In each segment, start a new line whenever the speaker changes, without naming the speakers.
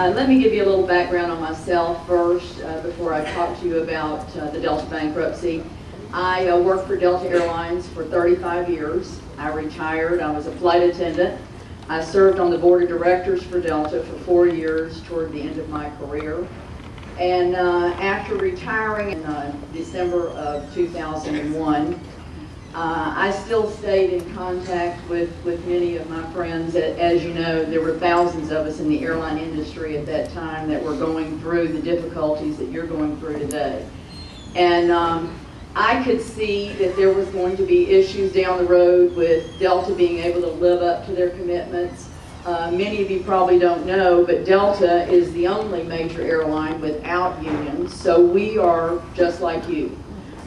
Let me give you a little background on myself first before I talk to you about the Delta bankruptcy. I worked for Delta Airlines for 35 years. I retired. I was a flight attendant. I served on the board of directors for Delta for 4 years toward the end of my career. And after retiring in December of 2001, I still stayed in contact with many of my friends. As you know, there were thousands of us in the airline industry at that time that were going through the difficulties that you're going through today. And I could see that there was going to be issues down the road with Delta being able to live up to their commitments. Many of you probably don't know, but Delta is the only major airline without unions, so we are just like you.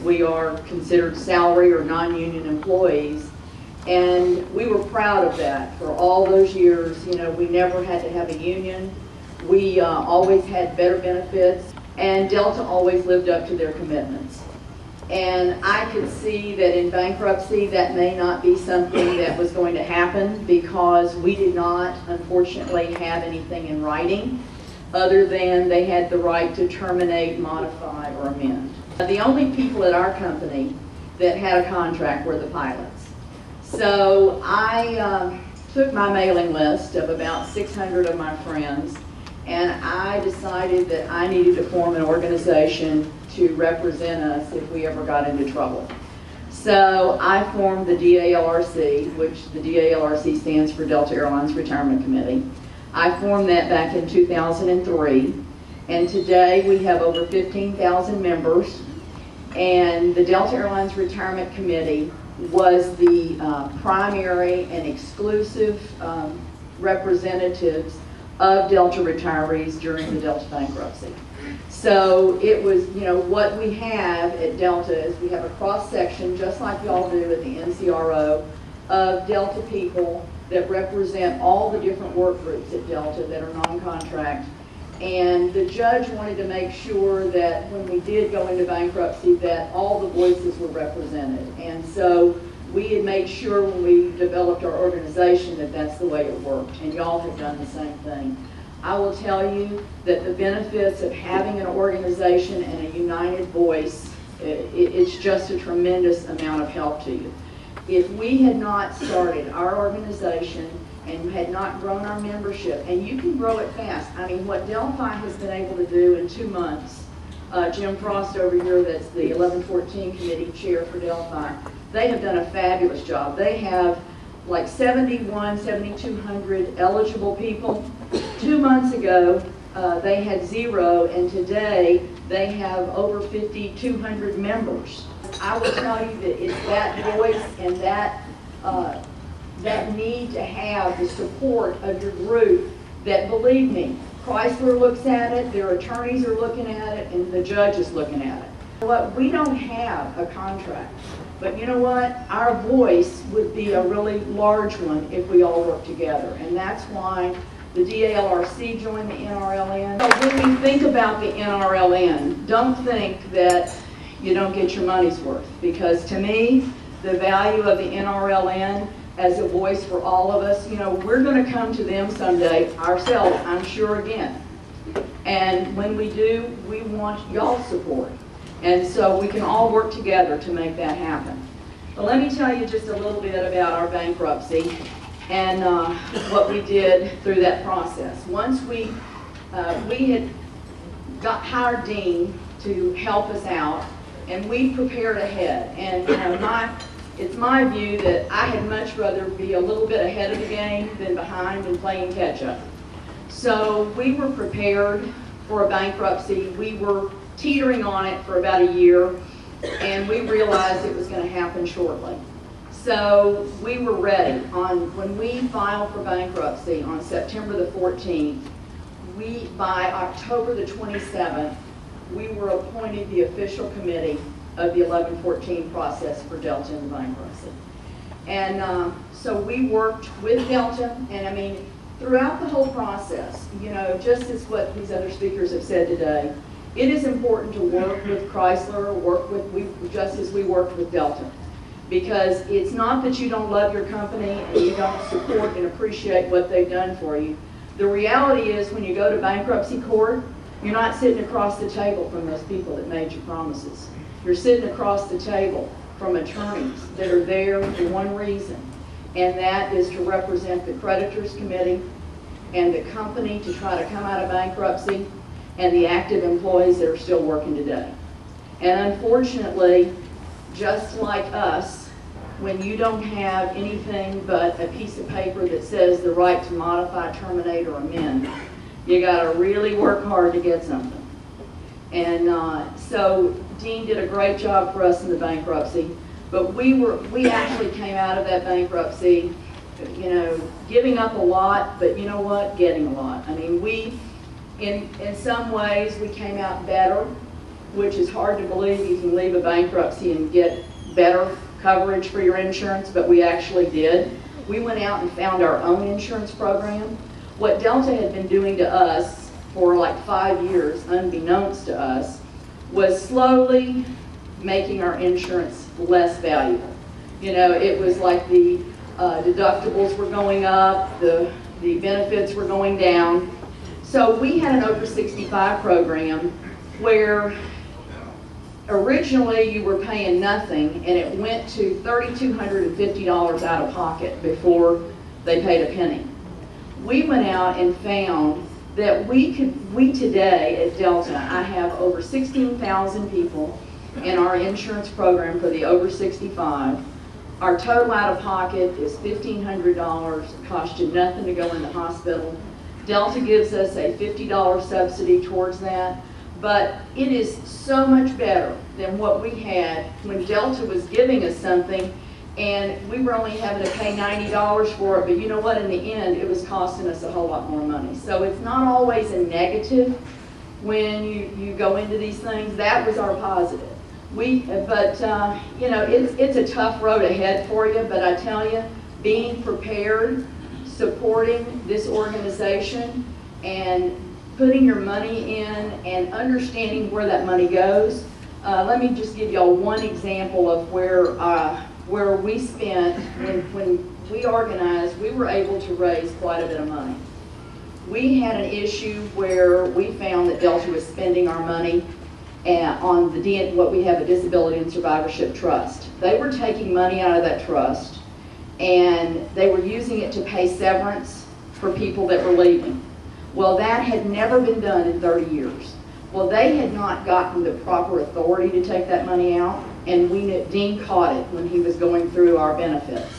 We are considered salary or non-union employees, and we were proud of that for all those years. You know, we never had to have a union. We always had better benefits, and Delta always lived up to their commitments. And I could see that in bankruptcy that may not be something that was going to happen because we did not, unfortunately, have anything in writing other than they had the right to terminate, modify, or amend. The only people at our company that had a contract were the pilots. So I took my mailing list of about 600 of my friends, and I decided that I needed to form an organization to represent us if we ever got into trouble. So I formed the DALRC, which the DALRC stands for Delta Airlines Retirement Committee. I formed that back in 2003, and today we have over 15,000 members, and the Delta Airlines Retirement Committee was the primary and exclusive representatives of Delta retirees during the Delta bankruptcy. So it was, you know, what we have at Delta is we have a cross-section, just like y'all do at the NCRO, of Delta people that represent all the different work groups at Delta that are non-contract. And the judge wanted to make sure that when we did go into bankruptcy that all the voices were represented. And so we had made sure when we developed our organization that that's the way it worked, and y'all have done the same thing. I will tell you that the benefits of having an organization and a united voice, it's just a tremendous amount of help to you. If we had not started our organization and had not grown our membership, and you can grow it fast. I mean, what Delphi has been able to do in 2 months, Jim Frost over here, that's the 1114 committee chair for Delphi, they have done a fabulous job. They have like 7,200 eligible people. 2 months ago, they had 0, and today they have over 5,200 members. I will tell you that it's that voice and that need to have the support of your group that, believe me, Chrysler looks at it, their attorneys are looking at it, and the judge is looking at it. But we don't have a contract. But you know what? Our voice would be a really large one if we all work together. And that's why the DALRC joined the NRLN. So when we think about the NRLN, don't think that you don't get your money's worth. Because to me, the value of the NRLN as a voice for all of us, you know, we're going to come to them someday ourselves, I'm sure, again. And when we do, we want y'all's support. And so we can all work together to make that happen. But let me tell you just a little bit about our bankruptcy and what we did through that process. Once we had hired Dean to help us out, and we prepared ahead. And it's my view that I had much rather be a little bit ahead of the game than behind and playing catch up. So we were prepared for a bankruptcy. We were teetering on it for about a year, and we realized it was going to happen shortly. So we were ready. When we filed for bankruptcy on September the 14th, by October the 27th, we were appointed the official committee of the 1114 process for Delta in the bankruptcy. And so we worked with Delta, and I mean, throughout the whole process, you know, just as what these other speakers have said today, it is important to work with Chrysler, just as we worked with Delta. Because it's not that you don't love your company and you don't support and appreciate what they've done for you. The reality is when you go to bankruptcy court, you're not sitting across the table from those people that made you promises. You're sitting across the table from attorneys that are there for one reason, and that is to represent the creditors committee and the company to try to come out of bankruptcy and the active employees that are still working today. And unfortunately, just like us, when you don't have anything but a piece of paper that says the right to modify, terminate, or amend, you gotta really work hard to get something. And so Dean did a great job for us in the bankruptcy, but we actually came out of that bankruptcy, you know, giving up a lot, but you know what, getting a lot. I mean, in some ways, we came out better, which is hard to believe. You can leave a bankruptcy and get better coverage for your insurance, but we actually did. We went out and found our own insurance program. What Delta had been doing to us for like 5 years, unbeknownst to us, was slowly making our insurance less valuable. You know, it was like the deductibles were going up, the benefits were going down. So we had an over 65 program where originally you were paying nothing, and it went to $3,250 out of pocket before they paid a penny. We went out and found that we today at Delta, I have over 16,000 people in our insurance program for the over 65. Our total out of pocket is $1,500. It costs you nothing to go in the hospital. Delta gives us a $50 subsidy towards that. But it is so much better than what we had when Delta was giving us something and we were only having to pay $90 for it, but you know what, in the end it was costing us a whole lot more money. So it's not always a negative when you go into these things. That was our positive. You know, it's a tough road ahead for you, but I tell you, being prepared, supporting this organization, and putting your money in and understanding where that money goes. Let me just give y'all one example of where we spent, when we organized, we were able to raise quite a bit of money. We had an issue where we found that Delta was spending our money on what we have, a disability and survivorship trust. They were taking money out of that trust and they were using it to pay severance for people that were leaving. Well, that had never been done in 30 years. Well, they had not gotten the proper authority to take that money out, and Dean caught it when he was going through our benefits.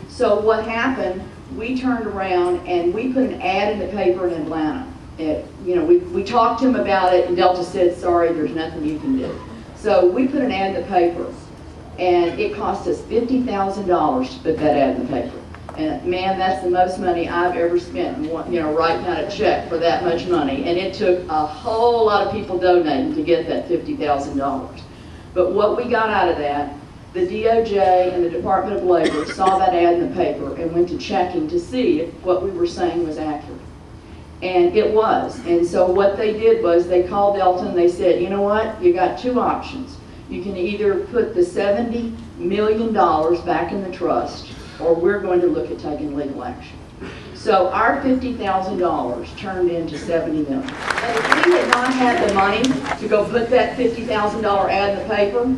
So what happened, we turned around and we put an ad in the paper in Atlanta. You know, we talked to him about it, and Delta said, sorry, there's nothing you can do. So we put an ad in the paper, and it cost us $50,000 to put that ad in the paper. And man, that's the most money I've ever spent, you know, writing out a check for that much money. And it took a whole lot of people donating to get that $50,000. But what we got out of that, the DOJ and the Department of Labor saw that ad in the paper and went to checking to see if what we were saying was accurate. And it was. And so what they did was they called Delta and they said, you know what, you got two options. You can either put the $70 million back in the trust, or we're going to look at taking legal action. So our $50,000 turned into $70 million. And if we had not had the money to go put that $50,000 ad in the paper,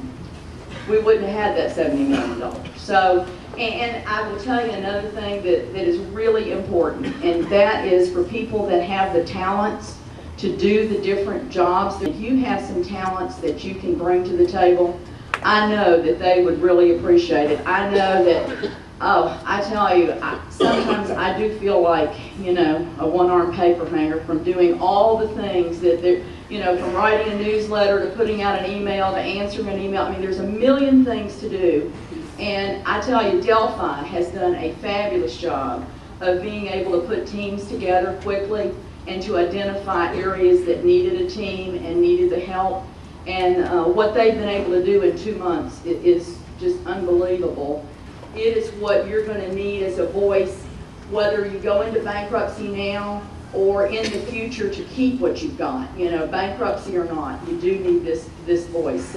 we wouldn't have had that $70 million. So, and I will tell you another thing that is really important, and that is for people that have the talents to do the different jobs. If you have some talents that you can bring to the table, I know that they would really appreciate it. I know that, oh, I tell you, sometimes I do feel like, you know, a one-armed paper hanger from doing all the things that they're, you know, from writing a newsletter to putting out an email to answering an email. I mean, there's a million things to do. And I tell you, Delphi has done a fabulous job of being able to put teams together quickly and to identify areas that needed a team and needed the help. And what they've been able to do in 2 months is just unbelievable. It is what you're going to need as a voice, whether you go into bankruptcy now or in the future to keep what you've got. You know, bankruptcy or not, you do need this voice.